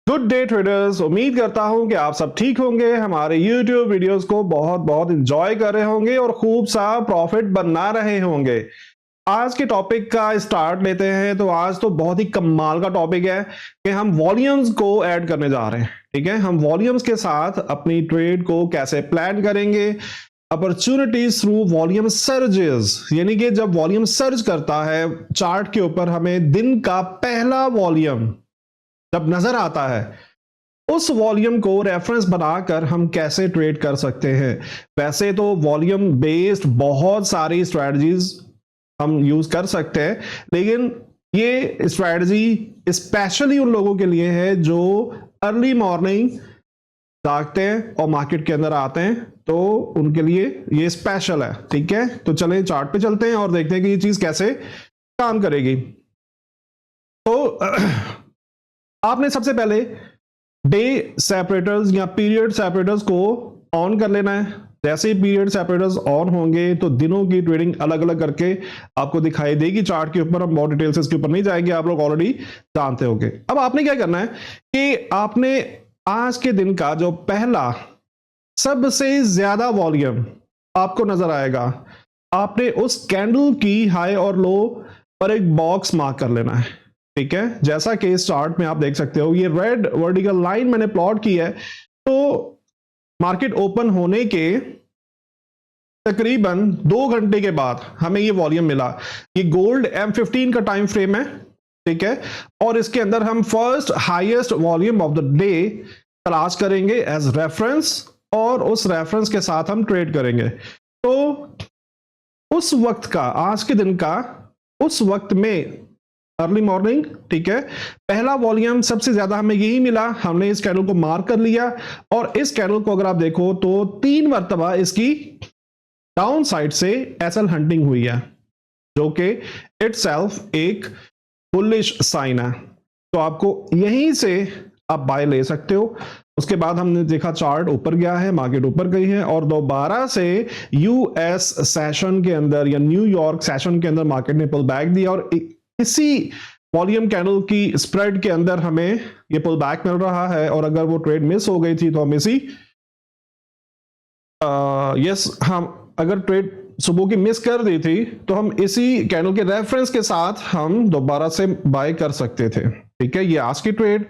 Good day traders. उम्मीद करता हूं कि आप सब ठीक होंगे, हमारे YouTube वीडियोस को बहुत बहुत एंजॉय कर रहे होंगे और खूब सा प्रॉफिट बना रहे होंगे। आज के टॉपिक का स्टार्ट लेते हैं। तो आज तो बहुत ही कमाल का टॉपिक है कि हम वॉल्यूम्स को ऐड करने जा रहे हैं। ठीक है, हम वॉल्यूम्स के साथ अपनी ट्रेड को कैसे प्लान करेंगे। अपॉर्चुनिटीज थ्रू वॉल्यूम सर्जेस, यानी कि जब वॉल्यूम सर्ज करता है चार्ट के ऊपर, हमें दिन का पहला वॉल्यूम जब नजर आता है, उस वॉल्यूम को रेफरेंस बनाकर हम कैसे ट्रेड कर सकते हैं। वैसे तो वॉल्यूम बेस्ड बहुत सारी स्ट्रेटजीज हम यूज कर सकते हैं, लेकिन ये स्ट्रेटजी स्पेशली उन लोगों के लिए है जो अर्ली मॉर्निंग जागते हैं और मार्केट के अंदर आते हैं, तो उनके लिए ये स्पेशल है। ठीक है, तो चलें चार्ट पे चलते हैं और देखते हैं कि ये चीज कैसे काम करेगी। तो आपने सबसे पहले डे सेपरेटर्स या पीरियड सेपरेटर्स को ऑन कर लेना है। जैसे ही पीरियड सेपरेटर्स ऑन होंगे तो दिनों की ट्रेडिंग अलग अलग करके आपको दिखाई देगी चार्ट के ऊपर। हम बहुत डिटेल से इसके ऊपर नहीं जाएंगे, आप लोग ऑलरेडी जानते होंगे। अब आपने क्या करना है कि आपने आज के दिन का जो पहला सबसे ज्यादा वॉल्यूम आपको नजर आएगा, आपने उस कैंडल की हाई और लो पर एक बॉक्स मार्क कर लेना है। ठीक है, जैसा कि इस चार्ट में आप देख सकते हो, ये रेड वर्टिकल लाइन मैंने प्लॉट की है। तो मार्केट ओपन होने के तकरीबन 2 घंटे के बाद हमें ये वॉल्यूम मिला। ये गोल्ड M15 का टाइम फ्रेम है। ठीक है, और इसके अंदर हम first highest volume of the day तलाश करेंगे एज रेफरेंस, और उस रेफरेंस के साथ हम ट्रेड करेंगे। तो उस वक्त का, आज के दिन का उस वक्त में अर्ली मॉर्निंग, ठीक है, पहला वॉल्यूम सबसे ज्यादा हमें यही मिला। हमने इस कैंडल को मार्क कर लिया और इस कैंडल को अगर आप देखो तो 3 मरतबा इसकी डाउन साइड से एसएल हंटिंग हुई है, जो कि इटसेल्फ एक बुलिश साइन है। तो आपको यहीं से आप बाय ले सकते हो। उसके बाद हमने देखा चार्ट ऊपर गया है, मार्केट ऊपर गई है और दोबारा से यूएस सेशन के अंदर या न्यूयॉर्क सेशन के अंदर मार्केट ने पुल बैक दिया और इसी वॉल्यूम कैंडल की स्प्रेड के अंदर हमें ये पुल बैक मिल रहा है। और अगर वो ट्रेड मिस हो गई थी तो हम इसी हम अगर ट्रेड सुबह की मिस कर दी थी तो हम इसी कैंडल के रेफरेंस के साथ हम दोबारा से बाय कर सकते थे। ठीक है, ये आज की ट्रेड।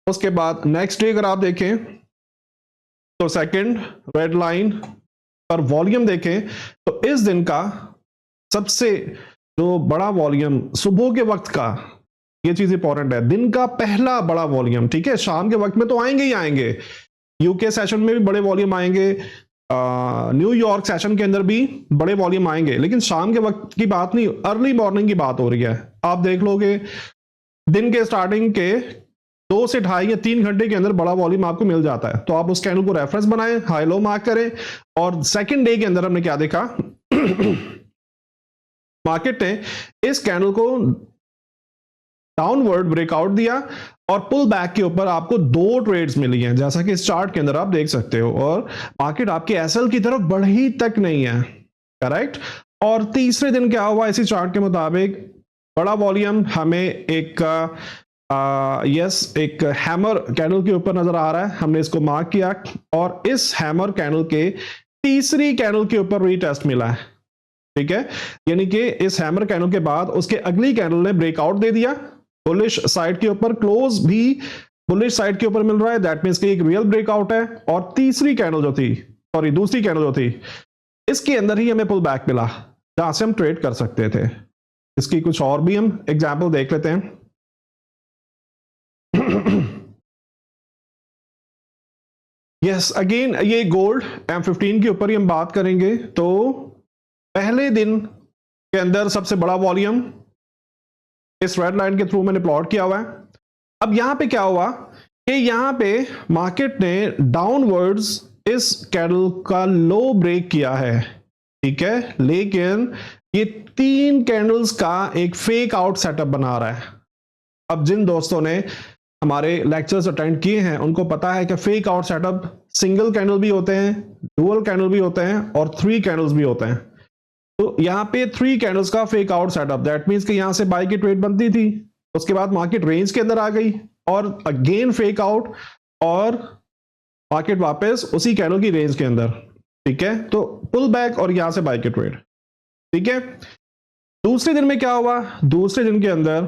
उसके बाद नेक्स्ट डे अगर आप देखें तो सेकंड रेड लाइन पर वॉल्यूम देखें तो इस दिन का सबसे जो बड़ा वॉल्यूम सुबह के वक्त का, ये चीज इंपॉर्टेंट है, दिन का पहला बड़ा वॉल्यूम। ठीक है, शाम के वक्त में तो आएंगे ही आएंगे, यूके सेशन में भी बड़े वॉल्यूम आएंगे, न्यूयॉर्क सेशन के अंदर भी बड़े वॉल्यूम आएंगे, लेकिन शाम के वक्त की बात नहीं, अर्ली मॉर्निंग की बात हो रही है। आप देख लोगे दिन के स्टार्टिंग के 2 से 2.5 या 3 घंटे के अंदर बड़ा वॉल्यूम आपको मिल जाता है। तो आप उस कैंडल को रेफरेंस बनाएं, हाई लो मार्क करें। और सेकेंड डे के अंदर हमने क्या देखा मार्केट ने इस कैंडल को डाउनवर्ड ब्रेकआउट दिया और पुल बैक के ऊपर आपको 2 ट्रेड्स मिली हैं, जैसा कि इस चार्ट के अंदर आप देख सकते हो। और मार्केट आपके एसएल की तरफ बढ़ी तक नहीं है, करेक्ट। और तीसरे दिन क्या हुआ, इसी चार्ट के मुताबिक बड़ा वॉल्यूम हमें एक एक हैमर कैंडल के ऊपर नजर आ रहा है। हमने इसको मार्क किया और इस हैमर कैंडल के तीसरी कैंडल के ऊपर रीटेस्ट मिला है। ठीक है, यानी कि इस हैमर कैंडल के बाद उसके अगली कैंडल ने ब्रेकआउट दे दिया बुलिश साइड के ऊपर, क्लोज भी बुलिश साइड के ऊपर मिल रहा है, दैट मींस कि एक रियल ब्रेकआउट है। और तीसरी कैंडल जो थी, सॉरी दूसरी कैंडल जो थी, इसके अंदर ही हमें पुल बैक मिला जहां से हम ट्रेड कर सकते थे। इसकी कुछ और भी हम एग्जांपल देख लेते हैं। यस, अगेन ये गोल्ड M15 के ऊपर ही हम बात करेंगे। तो पहले दिन के अंदर सबसे बड़ा वॉल्यूम इस रेड लाइन के थ्रू मैंने प्लॉट किया हुआ है। अब यहां पे क्या हुआ कि यहां पे मार्केट ने डाउनवर्ड्स इस कैंडल का लो ब्रेक किया है। ठीक है, लेकिन ये 3 कैंडल्स का एक फेक आउट सेटअप बना रहा है। अब जिन दोस्तों ने हमारे लेक्चर्स अटेंड किए हैं उनको पता है कि fake out setup single candle भी होते हैं, डुअल कैंडल भी होते हैं और 3 कैंडल्स भी होते हैं। तो यहां पे 3 कैंडल्स का fake out setup, that means कि यहां से बाय की ट्रेड बनती थी, उसके बाद मार्केट रेंज के अंदर आ गई और अगेन फेक आउट और मार्केट वापस उसी कैंडल की रेंज के अंदर, ठीक है, तो पुल बैक और यहां से बाय के ट्रेड, ठीक है। दूसरे दिन में क्या हुआ, दूसरे दिन के अंदर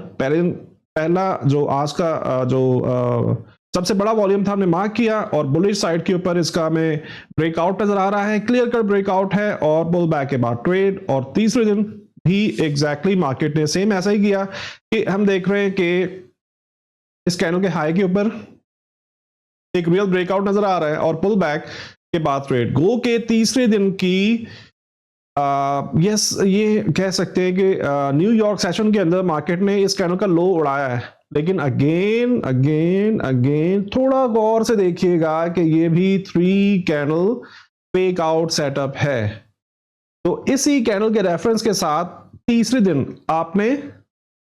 पहला जो आज का जो सबसे बड़ा वॉल्यूम था हमने मार्क किया और बुलिश साइड के ऊपर इसका हमें ब्रेकआउट नजर आ रहा है, क्लियर कट ब्रेकआउट है और पुल बैक के बाद ट्रेड। और तीसरे दिन भी एग्जैक्टली मार्केट ने सेम ऐसा ही किया कि हम देख रहे हैं कि इस कैंडल के हाई के ऊपर एक रियल ब्रेकआउट नजर आ रहा है और पुल बैक के बाद ट्रेड। गो के तीसरे दिन की यस ये कह सकते हैं कि न्यूयॉर्क सेशन के अंदर मार्केट ने इस कैंडल का लो उड़ाया है, लेकिन अगेन अगेन अगेन थोड़ा गौर से देखिएगा कि ये भी 3 कैंडल फेक आउट सेटअप है। तो इसी कैंडल के रेफरेंस के साथ तीसरे दिन आपने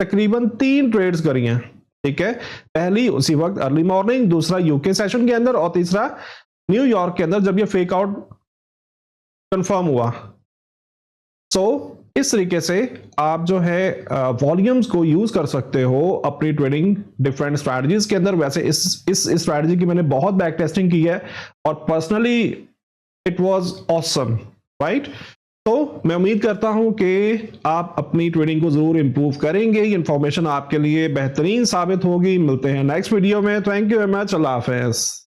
तकरीबन 3 ट्रेड्स करी हैं, ठीक है। पहली उसी वक्त अर्ली मॉर्निंग, दूसरा यूके सेशन के अंदर और तीसरा न्यूयॉर्क के अंदर जब ये फेक आउट कंफर्म हुआ। इस तरीके से आप जो है वॉल्यूम्स को यूज कर सकते हो अपनी ट्रेडिंग डिफरेंट स्ट्रैटेजीज के अंदर। वैसे इस स्ट्रैटेजी की मैंने बहुत बैक टेस्टिंग की है और personally it was awesome, right. तो मैं उम्मीद करता हूं कि आप अपनी ट्रेडिंग को जरूर इंप्रूव करेंगे, ये इंफॉर्मेशन आपके लिए बेहतरीन साबित होगी। मिलते हैं नेक्स्ट वीडियो में, thank you very much, Allah Hafiz.